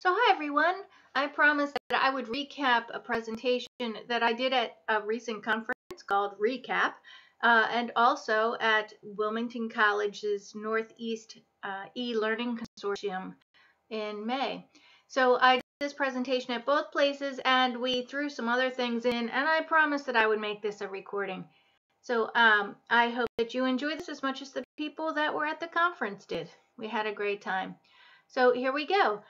So hi everyone, I promised that I would recap a presentation that I did at a recent conference called RECAP and also at Wilmington College's Northeast e-learning consortium in May. So I did this presentation at both places and we threw some other things in, and I promised that I would make this a recording. So I hope that you enjoy this as much as the people that were at the conference did. We had a great time. So here we go.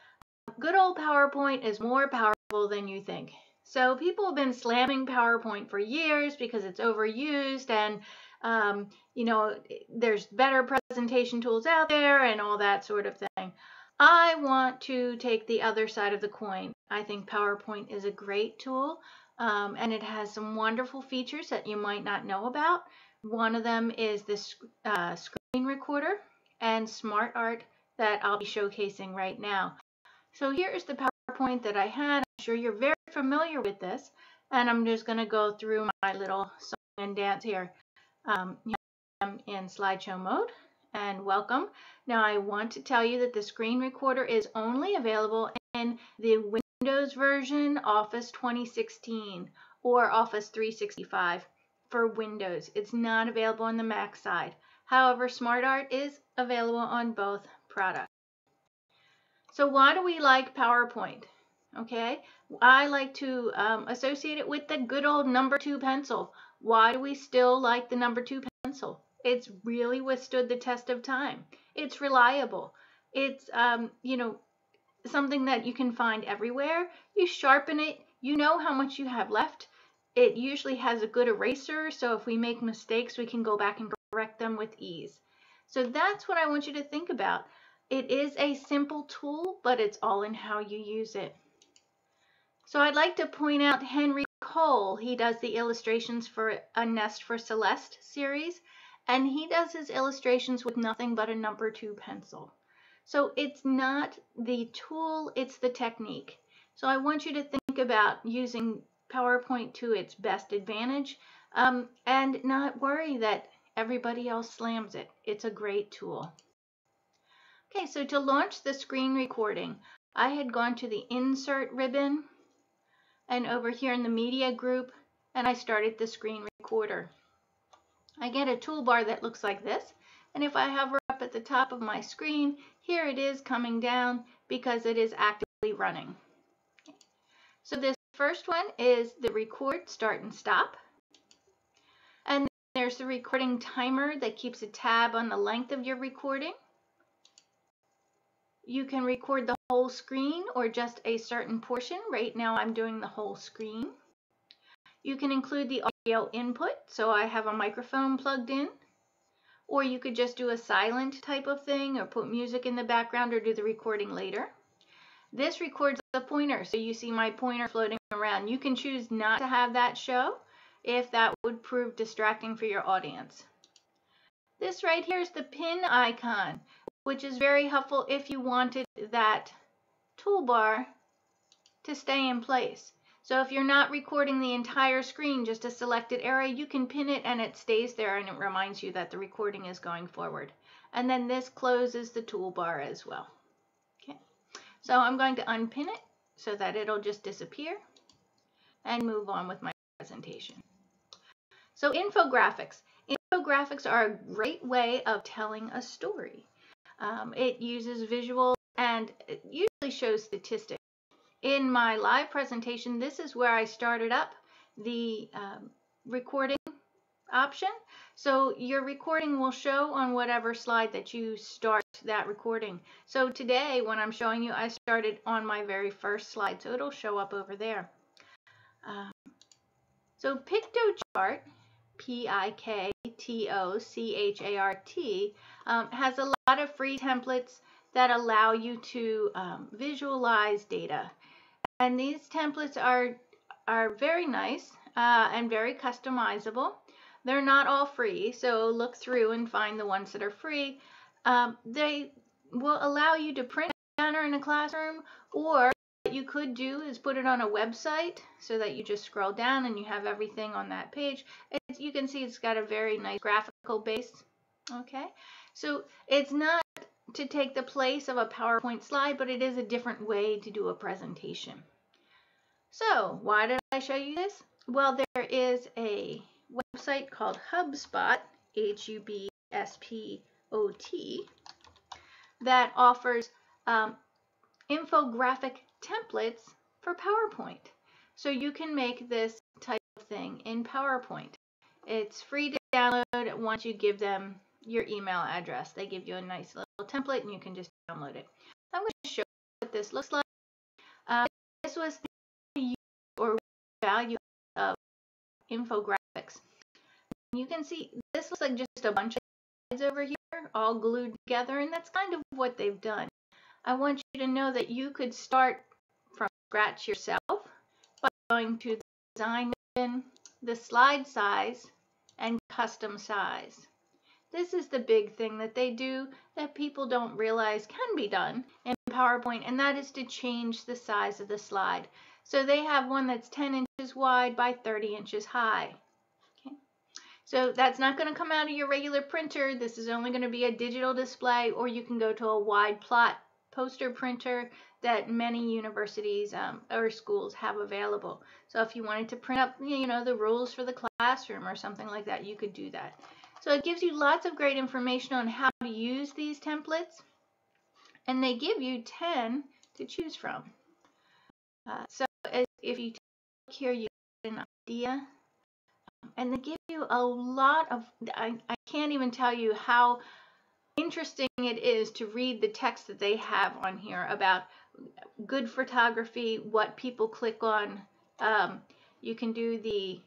Good old PowerPoint is more powerful than you think. So people have been slamming PowerPoint for years because it's overused and, there's better presentation tools out there and all that sort of thing. I want to take the other side of the coin. I think PowerPoint is a great tool and it has some wonderful features that you might not know about. One of them is this screen recorder and smart art that I'll be showcasing right now. So here's the PowerPoint that I had. I'm sure you're very familiar with this, and I'm just going to go through my little song and dance here. I'm in slideshow mode, and welcome. Now I want to tell you that the screen recorder is only available in the Windows version, Office 2016 or Office 365 for Windows. It's not available on the Mac side. However, SmartArt is available on both products. So why do we like PowerPoint? Okay, I like to associate it with the good old number 2 pencil. Why do we still like the number 2 pencil? It's really withstood the test of time. It's reliable. It's, something that you can find everywhere. You sharpen it, you know how much you have left. It usually has a good eraser, so if we make mistakes, we can go back and correct them with ease. So that's what I want you to think about. It is a simple tool, but it's all in how you use it. So I'd like to point out Henry Cole. He does the illustrations for A Nest for Celeste series, and he does his illustrations with nothing but a number 2 pencil. So it's not the tool, it's the technique. So I want you to think about using PowerPoint to its best advantage and not worry that everybody else slams it. It's a great tool. Okay, so to launch the screen recording, I had gone to the Insert ribbon and over here in the Media group, and I started the screen recorder. I get a toolbar that looks like this, and if I hover up at the top of my screen, here it is coming down because it is actively running. So this first one is the record, start and stop. And there's the recording timer that keeps a tab on the length of your recording. You can record the whole screen or just a certain portion. Right now I'm doing the whole screen. You can include the audio input, so I have a microphone plugged in. Or you could just do a silent type of thing or put music in the background or do the recording later. This records the pointer, so you see my pointer floating around. You can choose not to have that show if that would prove distracting for your audience. This right here is the pin icon, which is very helpful if you wanted that toolbar to stay in place. So if you're not recording the entire screen, just a selected area, you can pin it and it stays there and it reminds you that the recording is going forward. And then this closes the toolbar as well. Okay, so I'm going to unpin it so that it'll just disappear and move on with my presentation. So infographics. Infographics are a great way of telling a story. It uses visuals and it usually shows statistics. In my live presentation, this is where I started up the recording option. So your recording will show on whatever slide that you start that recording. So today, when I'm showing you, I started on my very first slide, so it'll show up over there. So PictoChart, P-I-K-T-O-C-H-A-R-T, has a lot of free templates that allow you to visualize data. And these templates are very nice and very customizable. They're not all free, so look through and find the ones that are free. They will allow you to print a banner in a classroom, or what you could do is put it on a website so that you just scroll down and you have everything on that page. You can see it's got a very nice graphical base. Okay, so it's not to take the place of a PowerPoint slide, but it is a different way to do a presentation. So why did I show you this? Well, there is a website called HubSpot, HubSpot, that offers infographic templates for PowerPoint. So you can make this type of thing in PowerPoint. It's free to download once you give them your email address. They give you a nice little template and you can just download it. I'm going to show you what this looks like. This was the use or value of infographics. You can see this looks like just a bunch of slides over here all glued together, and that's kind of what they've done. I want you to know that you could start from scratch yourself by going to the design menu, the slide size, and custom size. This is the big thing that they do that people don't realize can be done in PowerPoint, and that is to change the size of the slide. So they have one that's 10 inches wide by 30 inches high. Okay. So that's not going to come out of your regular printer. This is only going to be a digital display, or you can go to a wide plot poster printer that many universities or schools have available. So if you wanted to print up, the rules for the classroom or something like that, you could do that. So it gives you lots of great information on how to use these templates, and they give you 10 to choose from. So if you look here, you get an idea, and they give you a lot of, I can't even tell you how interesting it is to read the text that they have on here about good photography, what people click on. You can do the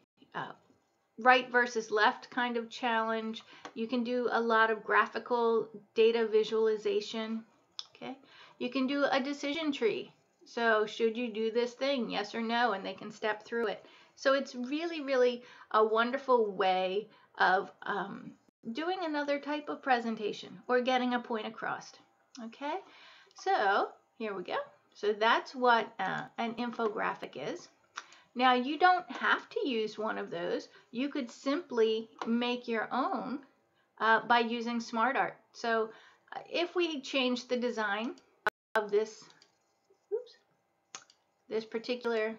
right versus left kind of challenge. You can do a lot of graphical data visualization. Okay, you can do a decision tree. So should you do this thing, yes or no, and they can step through it. So it's really, really a wonderful way of doing another type of presentation or getting a point across. Okay, so here we go. So that's what an infographic is. Now, you don't have to use one of those. You could simply make your own by using SmartArt. So if we change the design of this particular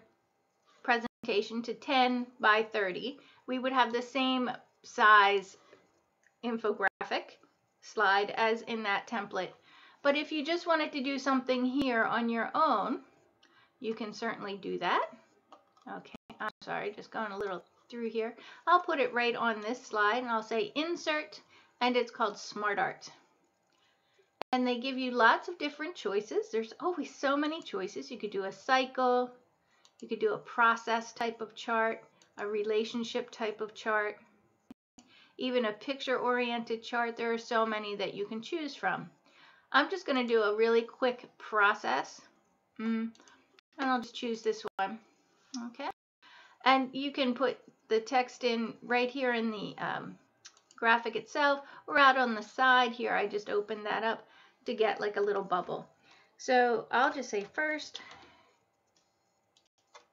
presentation to 10 by 30, we would have the same size infographic slide as in that template. But if you just wanted to do something here on your own, you can certainly do that. Okay, I'm sorry, just going a little through here. I'll put it right on this slide and I'll say insert, and it's called SmartArt. And they give you lots of different choices. There's always so many choices. You could do a cycle, you could do a process type of chart, a relationship type of chart, even a picture-oriented chart. There are so many that you can choose from. I'm just going to do a really quick process, and I'll just choose this one. Okay, and you can put the text in right here in the graphic itself, or out on the side here. I just opened that up to get like a little bubble. So I'll just say first,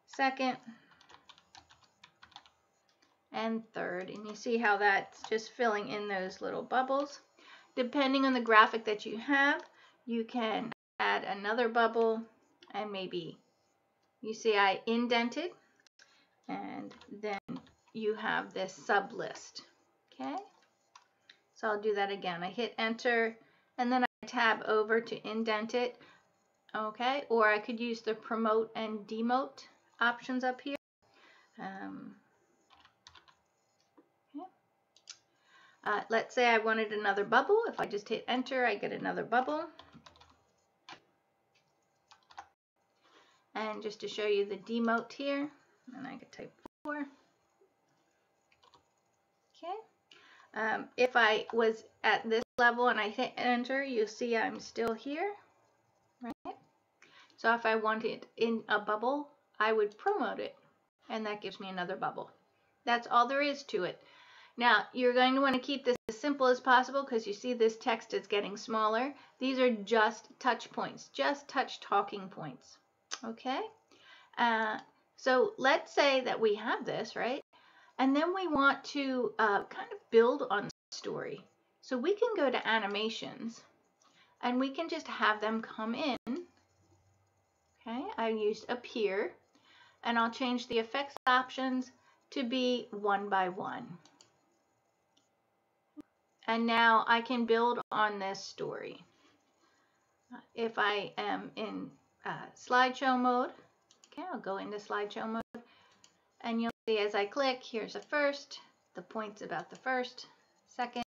second, and third, and you see how that's just filling in those little bubbles. Depending on the graphic that you have, you can add another bubble, and maybe you see I indented, and then you have this sub list. Okay, so I'll do that again. I hit enter, and then I tab over to indent it. Okay, or I could use the promote and demote options up here. Let's say I wanted another bubble. If I just hit enter, I get another bubble. And just to show you the demote here, and I could type 4. Okay. If I was at this level and I hit enter, you'll see I'm still here, right? So if I wanted in a bubble, I would promote it, and that gives me another bubble. That's all there is to it. Now, you're going to want to keep this as simple as possible because you see this text is getting smaller. These are just touch points, just touch talking points. Okay, so let's say that we have this, right? And then we want to kind of build on the story. So we can go to animations, and we can just have them come in. Okay, I used appear, and I'll change the effects options to be 1 by 1. And now I can build on this story. If I am in slideshow mode, okay, I'll go into slideshow mode, and you'll see as I click, here's the first, the points about the first, second.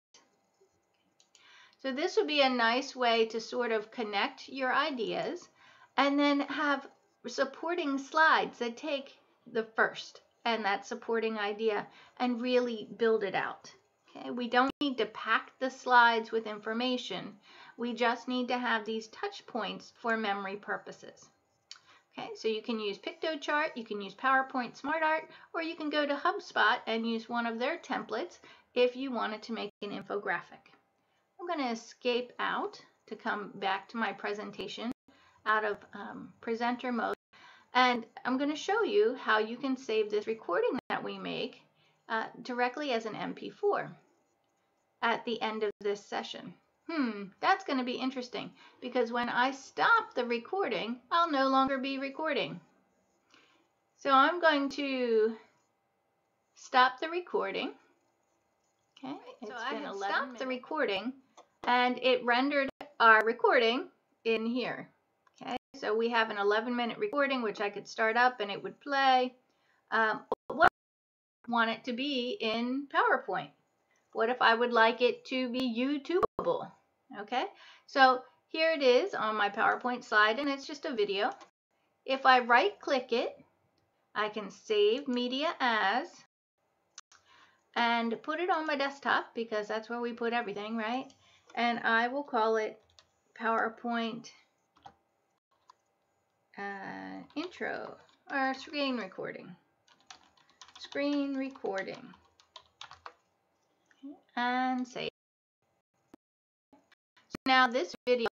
So this would be a nice way to sort of connect your ideas and then have supporting slides that take the first and that supporting idea and really build it out. Okay, we don't need to pack the slides with information. We just need to have these touch points for memory purposes. Okay, so you can use PictoChart, you can use PowerPoint SmartArt, or you can go to HubSpot and use one of their templates if you wanted to make an infographic. I'm going to escape out to come back to my presentation out of presenter mode, and I'm going to show you how you can save this recording that we make directly as an MP4 at the end of this session. That's going to be interesting because when I stop the recording, I'll no longer be recording. So I'm going to stop the recording. Okay, so I have stopped the recording and it rendered our recording in here. Okay, so we have an 11-minute recording which I could start up and it would play. What I want it to be in PowerPoint? What if I would like it to be YouTubeable? Okay, so here it is on my PowerPoint slide and it's just a video. If I right click it, I can save media as and put it on my desktop because that's where we put everything, right? And I will call it PowerPoint intro or screen recording. Screen recording. Okay, and save. So now this video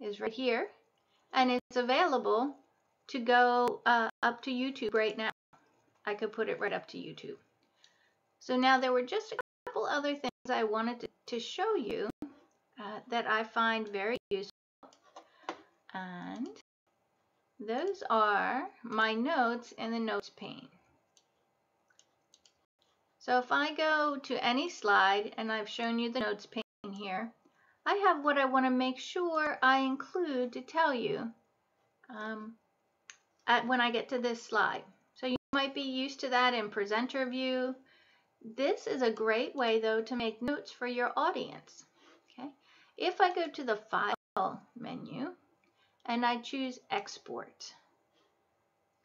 is right here and it's available to go up to YouTube right now. I could put it right up to YouTube. So now there were just a couple other things I wanted to show you that I find very useful. And those are my notes in the notes pane. So if I go to any slide, and I've shown you the notes pane here, I have what I want to make sure I include to tell you when I get to this slide. So you might be used to that in presenter view. This is a great way though to make notes for your audience. Okay, if I go to the File menu and I choose Export,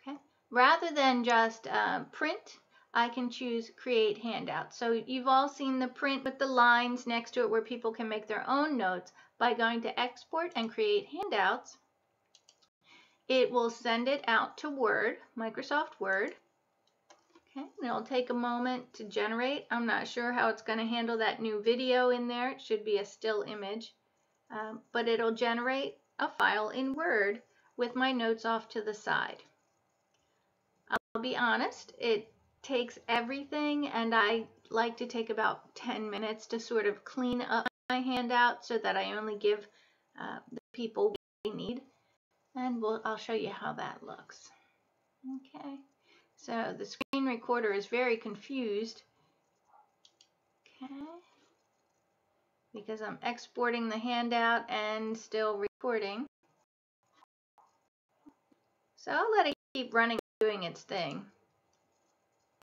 okay, rather than just print, I can choose Create Handout. So you've all seen the print with the lines next to it where people can make their own notes. By going to Export and Create Handouts, it will send it out to Word, Microsoft Word. Okay, and it'll take a moment to generate. I'm not sure how it's going to handle that new video in there. It should be a still image, but it'll generate a file in Word with my notes off to the side. I'll be honest, it takes everything, and I like to take about 10 minutes to sort of clean up my handout so that I only give the people what they need, and I'll show you how that looks. Okay, so the screen recorder is very confused, okay, because I'm exporting the handout and still recording. So I'll let it keep running, doing its thing.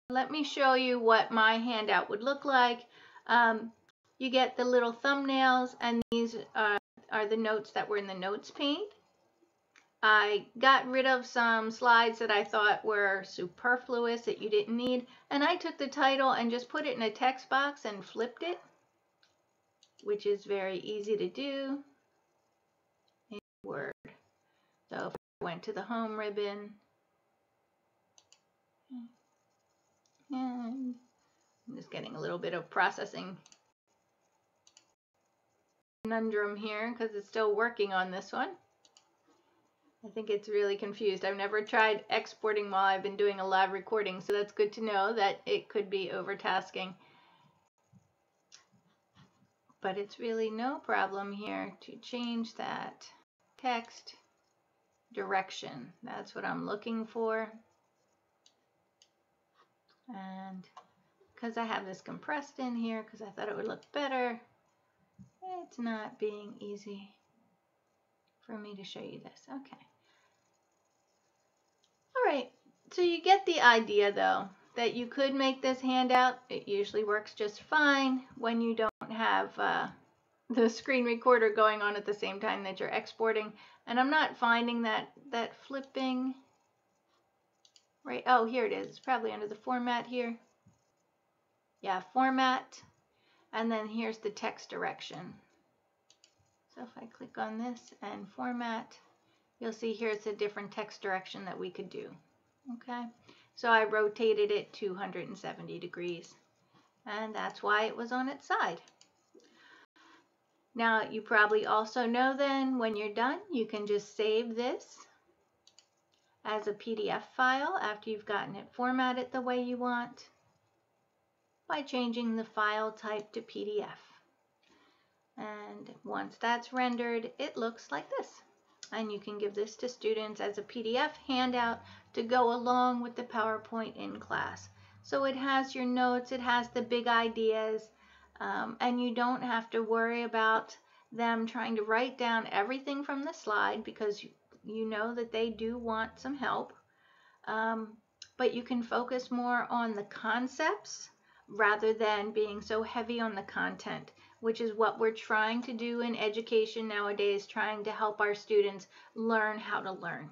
Let me show you what my handout would look like. You get the little thumbnails, and these are the notes that were in the notes pane. I got rid of some slides that I thought were superfluous that you didn't need, and I took the title and just put it in a text box and flipped it, which is very easy to do in Word. So if I went to the Home ribbon, and I'm just getting a little bit of processing conundrum here because it's still working on this one. I think it's really confused. I've never tried exporting while I've been doing a live recording, so that's good to know that it could be overtasking. but it's really no problem here to change that text direction. That's what I'm looking for. And because I have this compressed in here because I thought it would look better, it's not being easy for me to show you this. Okay. All right, so you get the idea though, that you could make this handout. It usually works just fine when you don't have the screen recorder going on at the same time that you're exporting. And I'm not finding that flipping, right? Oh, here it is. It's probably under the format here. Yeah, format. And then here's the text direction. So if I click on this and format, you'll see here it's a different text direction that we could do. Okay, so I rotated it 270 degrees, and that's why it was on its side. Now you probably also know then when you're done, you can just save this as a PDF file after you've gotten it formatted the way you want by changing the file type to PDF. And once that's rendered, it looks like this. And you can give this to students as a PDF handout to go along with the PowerPoint in class. So it has your notes, it has the big ideas, and you don't have to worry about them trying to write down everything from the slide because you know that they do want some help. But you can focus more on the concepts rather than being so heavy on the content, which is what we're trying to do in education nowadays, trying to help our students learn how to learn.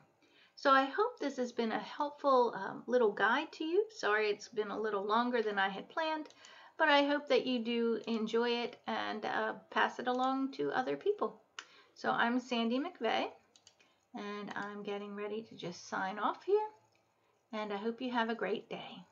So I hope this has been a helpful little guide to you. Sorry it's been a little longer than I had planned, but I hope that you do enjoy it and pass it along to other people. So I'm Sandy McVeigh, and I'm getting ready to just sign off here, and I hope you have a great day.